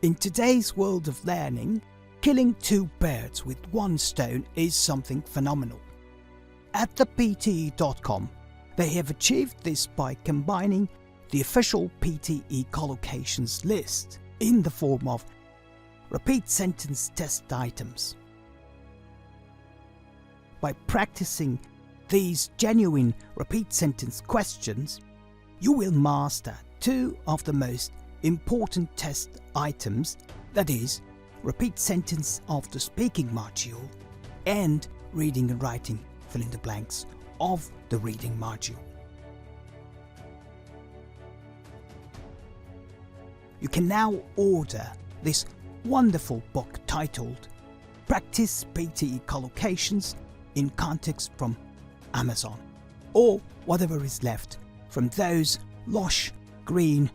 In today's world of learning, killing two birds with one stone is something phenomenal. At the PTE.com, they have achieved this by combining the official PTE collocations list in the form of repeat sentence test items. By practicing these genuine repeat sentence questions, you will master two of the most important test items, that is, repeat sentence of the speaking module and reading and writing fill in the blanks of the reading module. You can now order this wonderful book titled Practice PTE Collocations in Context from Amazon, or whatever is left from those lush, green,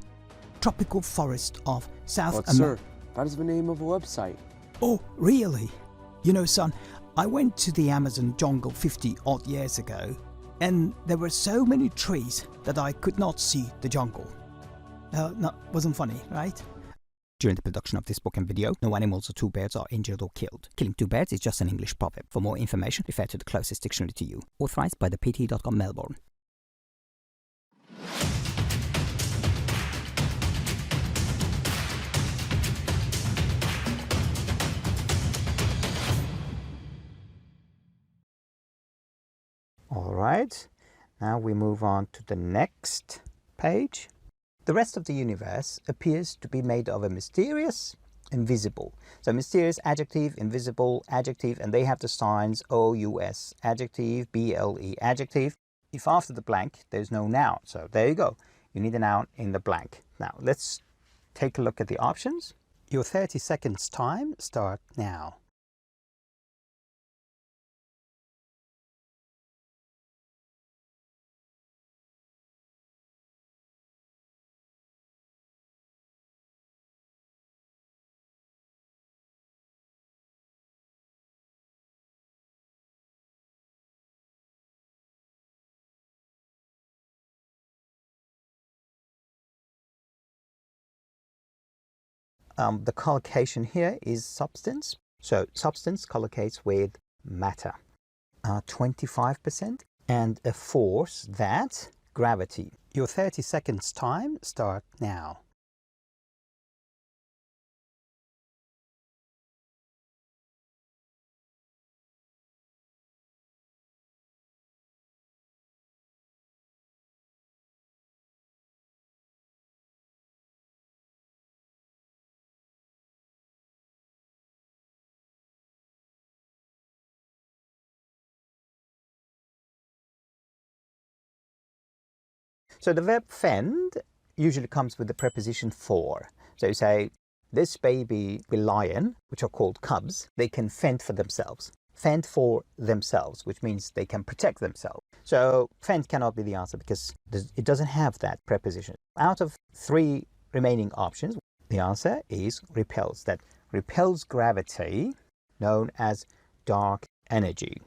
tropical forests of South America. Sir, that is the name of a website. Oh, really? You know, son, I went to the Amazon jungle 50 odd years ago, and there were so many trees that I could not see the jungle. No, wasn't funny, right? During the production of this book and video, no animals or two birds are injured or killed. Killing two birds is just an English proverb. For more information, refer to the closest dictionary to you. Authorized by the PTE.com Melbourne. Alright, now we move on to the next page. The rest of the universe appears to be made of a mysterious, invisible. So mysterious, adjective, invisible, adjective, and they have the signs O-U-S, adjective, B-L-E, adjective. If after the blank there's no noun, so there you go. You need a noun in the blank. Now let's take a look at the options. Your 30 seconds time start now. The collocation here is substance. So substance collocates with matter, 25%, and a force, that gravity. Your 30 seconds time start now. So the verb fend usually comes with the preposition for. So you say, this baby lion, which are called cubs, they can fend for themselves. Fend for themselves, which means they can protect themselves. So fend cannot be the answer because it doesn't have that preposition. Out of three remaining options, the answer is repels. That repels gravity, known as dark energy.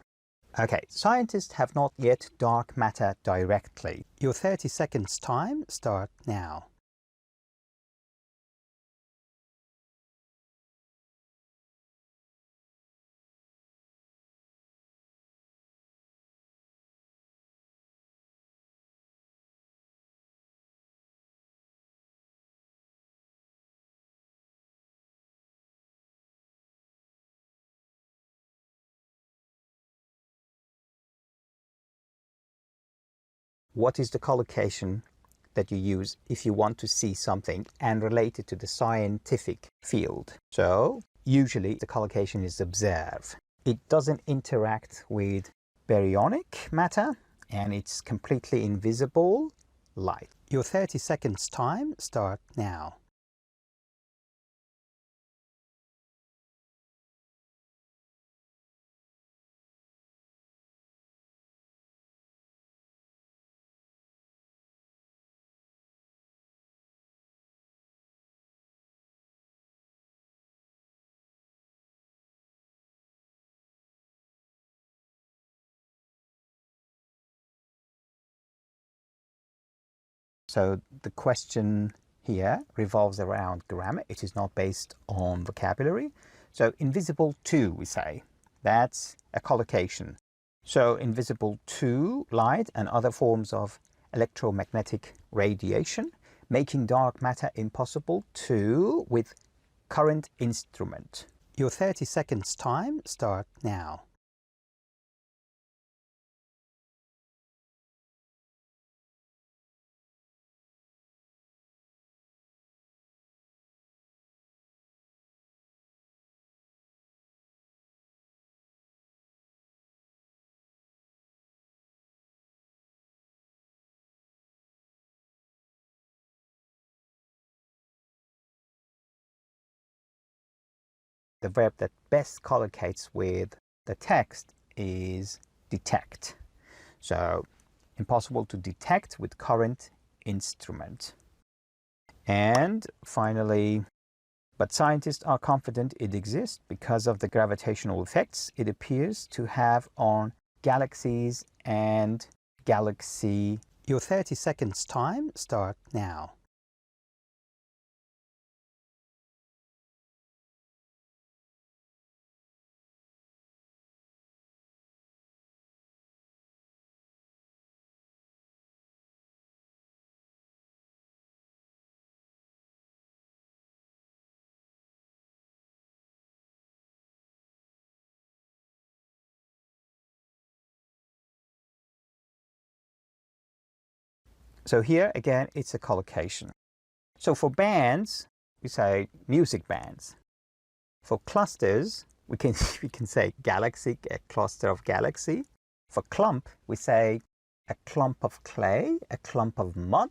Okay, scientists have not yet dark matter directly. Your 30 seconds time start now. What is the collocation that you use if you want to see something and relate it to the scientific field? So usually the collocation is observe. It doesn't interact with baryonic matter and it's completely invisible light. Your 30 seconds time start now. So the question here revolves around grammar. It is not based on vocabulary. So invisible to, we say, that's a collocation. So invisible to light and other forms of electromagnetic radiation, making dark matter impossible to with current instrument. Your 30 seconds time start now. The verb that best collocates with the text is detect. So impossible to detect with current instrument. And finally, but scientists are confident it exists because of the gravitational effects it appears to have on galaxies and galaxy. Your 30 seconds time start now. So here again, it's a collocation. So for bands, we say music bands. For clusters, we can say galaxy, a cluster of galaxy. For clump, we say a clump of clay, a clump of mud.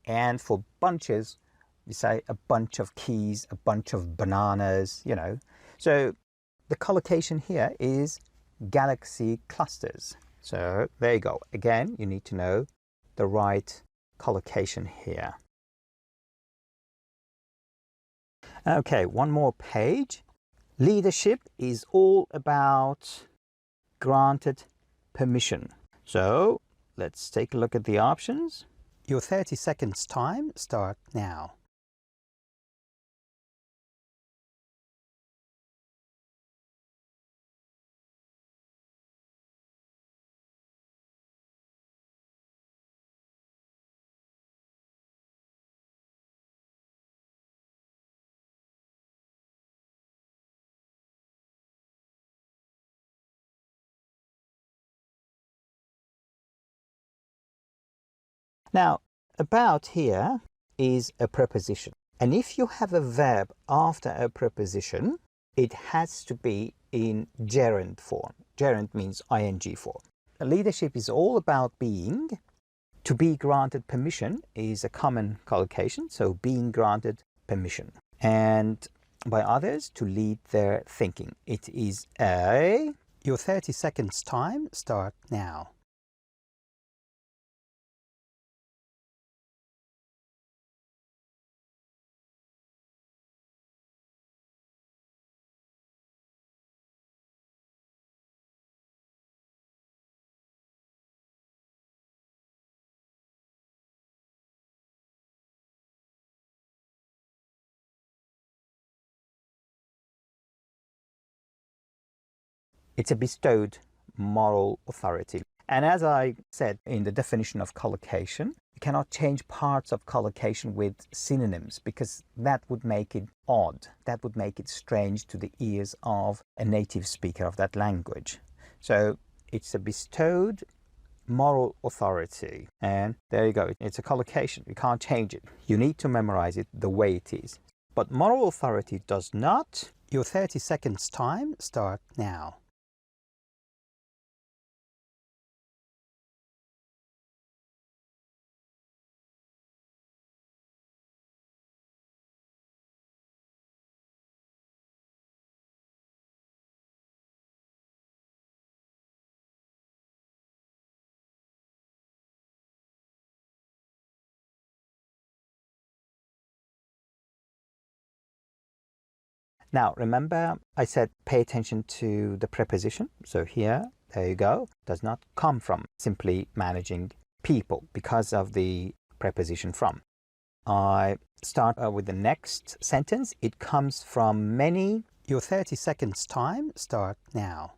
And for bunches, we say a bunch of keys, a bunch of bananas, you know. So the collocation here is galaxy clusters. So there you go. Again, you need to know the right collocation here. Okay, one more page. Leadership is all about granted permission. So let's take a look at the options. Your 30 seconds time start now. Now, about here is a preposition. And if you have a verb after a preposition, it has to be in gerund form. Gerund means ing form. Leadership is all about being. To be granted permission is a common collocation, so being granted permission. And by others, to lead their thinking. It is a... Your 30 seconds time start now. It's a bestowed moral authority. And as I said in the definition of collocation, you cannot change parts of collocation with synonyms because that would make it odd. That would make it strange to the ears of a native speaker of that language. So it's a bestowed moral authority. And there you go. It's a collocation. You can't change it. You need to memorize it the way it is. But moral authority does not. Your 30 seconds time start now. Now, remember I said pay attention to the preposition. So here, there you go, does not come from simply managing people because of the preposition from. I start with the next sentence. It comes from many. Your 30 seconds time start now.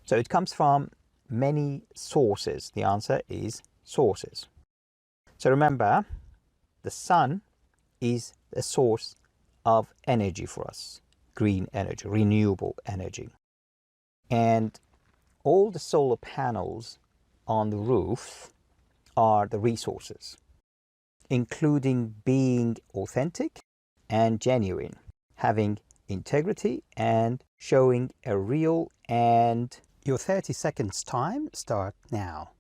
So it comes from many sources. The answer is sources. So remember, the sun is a source of energy for us, green energy, renewable energy. And all the solar panels on the roof are the resources, including being authentic and genuine, having integrity and showing a real. And your 30 seconds time start now.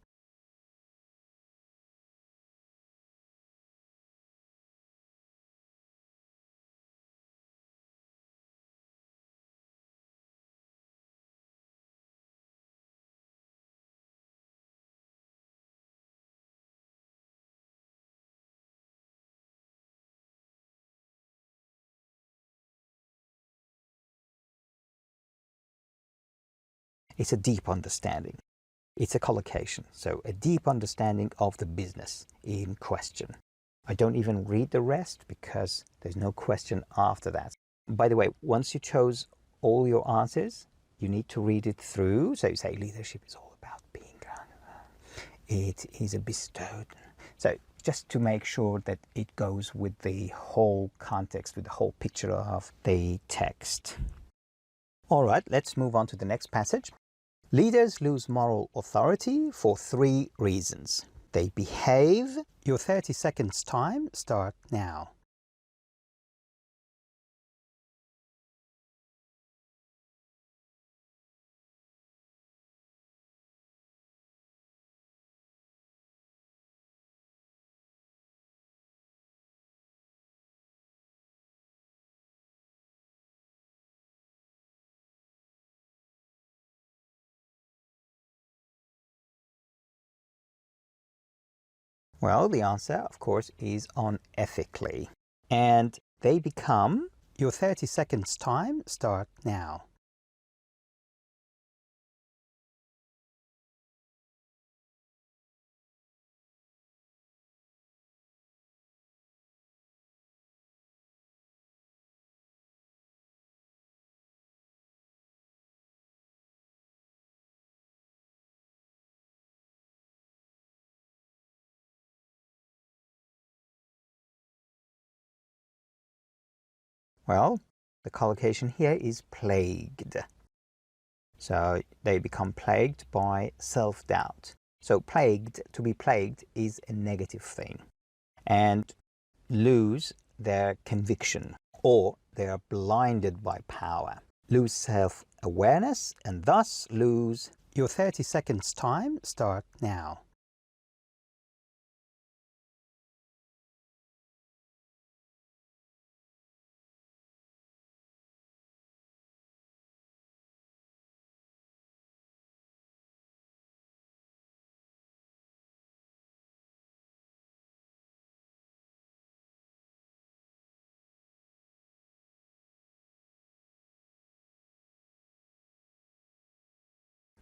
It's a deep understanding. It's a collocation, so a deep understanding of the business in question. I don't even read the rest because there's no question after that. By the way, once you chose all your answers, you need to read it through. So you say leadership is all about being, it is a bestowed. So just to make sure that it goes with the whole context, with the whole picture of the text. All right, let's move on to the next passage. Leaders lose moral authority for 3 reasons. They behave. Your 30 seconds time start now. Well, the answer, of course, is on ethically. And they become. Your 30 seconds time start now. Well, the collocation here is plagued. So they become plagued by self-doubt. So plagued, to be plagued, is a negative thing. And lose their conviction, or they are blinded by power. Lose self-awareness and thus lose. Your 30 seconds time start now.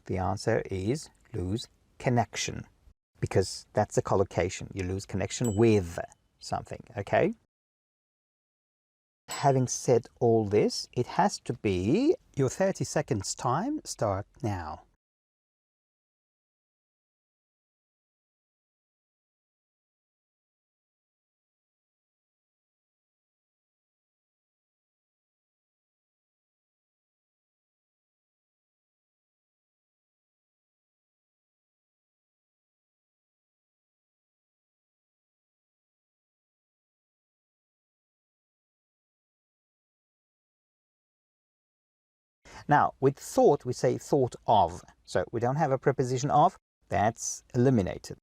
The answer is lose connection, because that's a collocation. You lose connection with something, okay? Having said all this, it has to be. Your 30 seconds time start now. Now, with thought, we say thought of. So we don't have a preposition of. That's eliminated.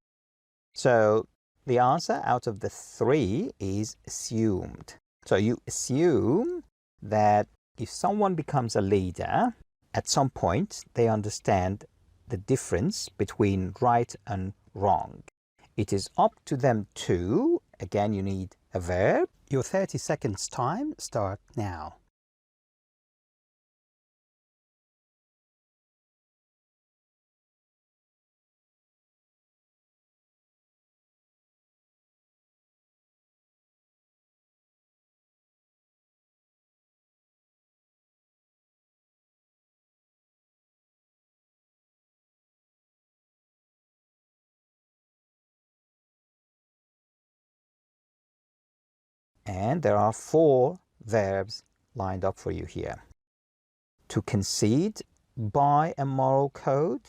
So the answer out of the 3 is assumed. So you assume that if someone becomes a leader, at some point they understand the difference between right and wrong. It is up to them to, again you need a verb. Your 30 seconds time start now. And there are 4 verbs lined up for you here. To concede by a moral code.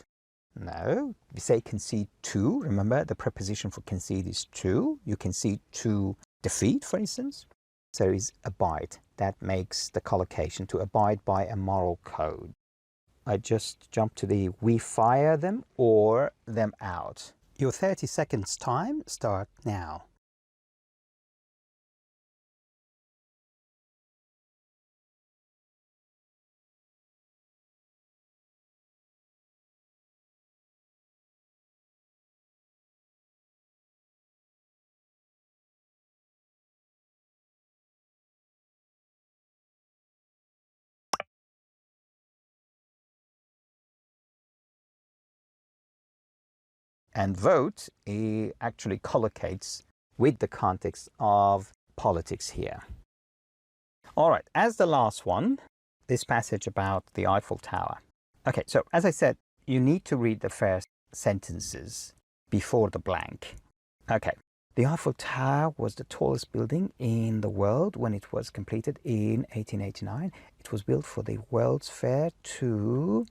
No, we say concede to. Remember, the preposition for concede is to. You concede to defeat, for instance. So is abide. That makes the collocation, to abide by a moral code. I just jump to the we fire them or them out. Your 30 seconds time start now. And vote actually collocates with the context of politics here. All right, as the last one, this passage about the Eiffel Tower. Okay, so as I said, you need to read the first sentences before the blank. Okay, the Eiffel Tower was the tallest building in the world when it was completed in 1889. It was built for the World's Fair to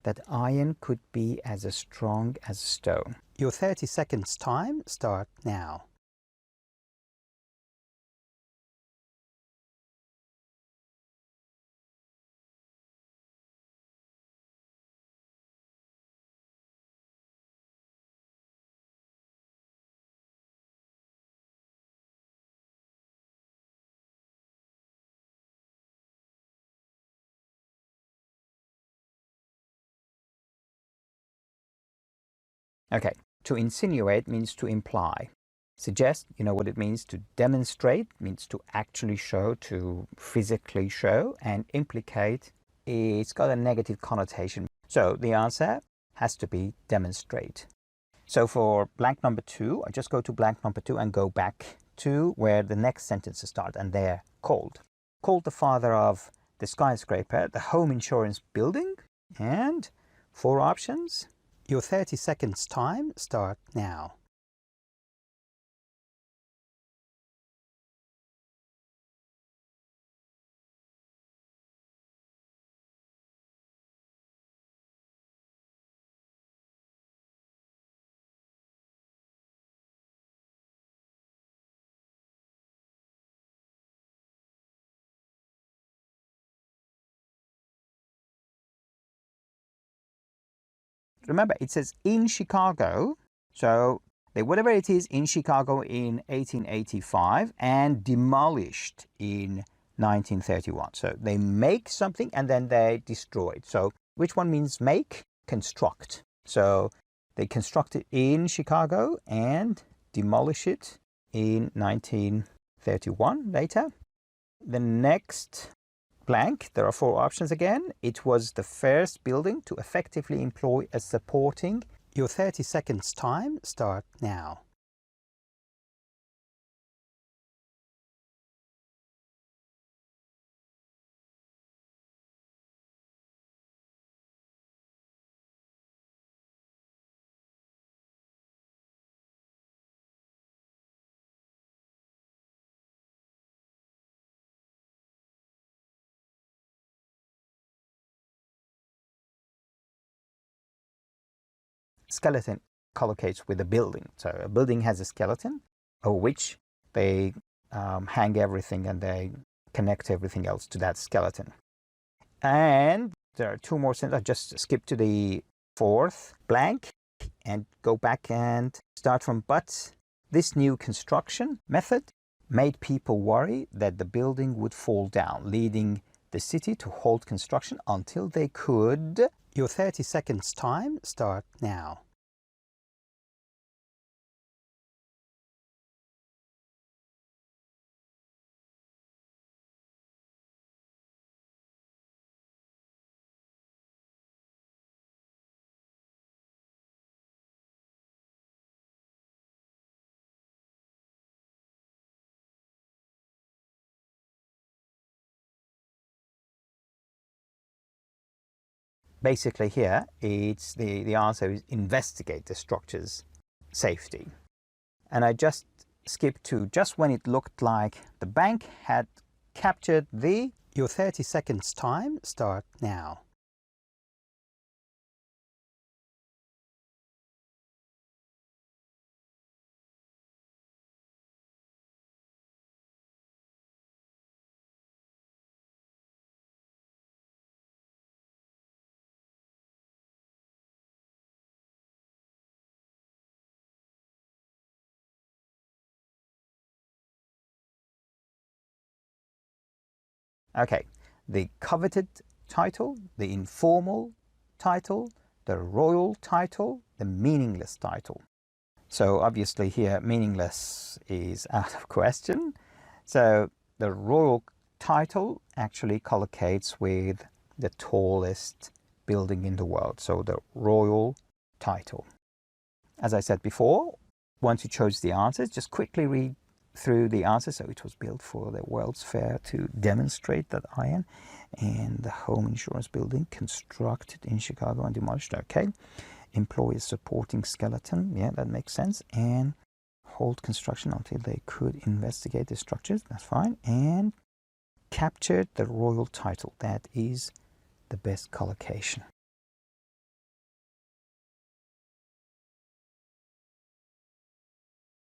that iron could be as strong as stone. Your 30 seconds time start now. Okay, to insinuate means to imply. Suggest, you know what it means. To demonstrate means to actually show, to physically show. And implicate, it's got a negative connotation. So the answer has to be demonstrate. So for blank number 2, I just go to blank number 2 and go back to where the next sentences start, and they're called. Called the father of the skyscraper, the home insurance building, and 4 options. Your 30 seconds time start now. Remember, it says in Chicago, so whatever it is in Chicago in 1885 and demolished in 1931. So they make something and then they destroy it. So which one means make? Construct. So they construct it in Chicago and demolish it in 1931 later. The next blank, there are 4 options again. It was the first building to effectively employ a supporting. Your 30 seconds time start now. Skeleton collocates with a building. So a building has a skeleton, of which they hang everything and they connect everything else to that skeleton. And there are 2 more sentences. I just skip to the 4th blank and go back and start from but. This new construction method made people worry that the building would fall down, leading the city to halt construction until they could. Your 30 seconds time start now. Basically here, it's the answer is investigate the structure's safety. And I just skipped to just when it looked like the bank had captured the. Your 30 seconds time start now. Okay, the coveted title, the informal title, the royal title, the meaningless title. So obviously here meaningless is out of question. So the royal title actually collocates with the tallest building in the world. So the royal title. As I said before, once you chose the answers, just quickly read through the answers. So it was built for the World's Fair to demonstrate that iron, and the home insurance building constructed in Chicago and demolished. Okay. Employees supporting skeleton. Yeah, that makes sense. And hold construction until they could investigate the structures. That's fine. And captured the royal title. That is the best collocation.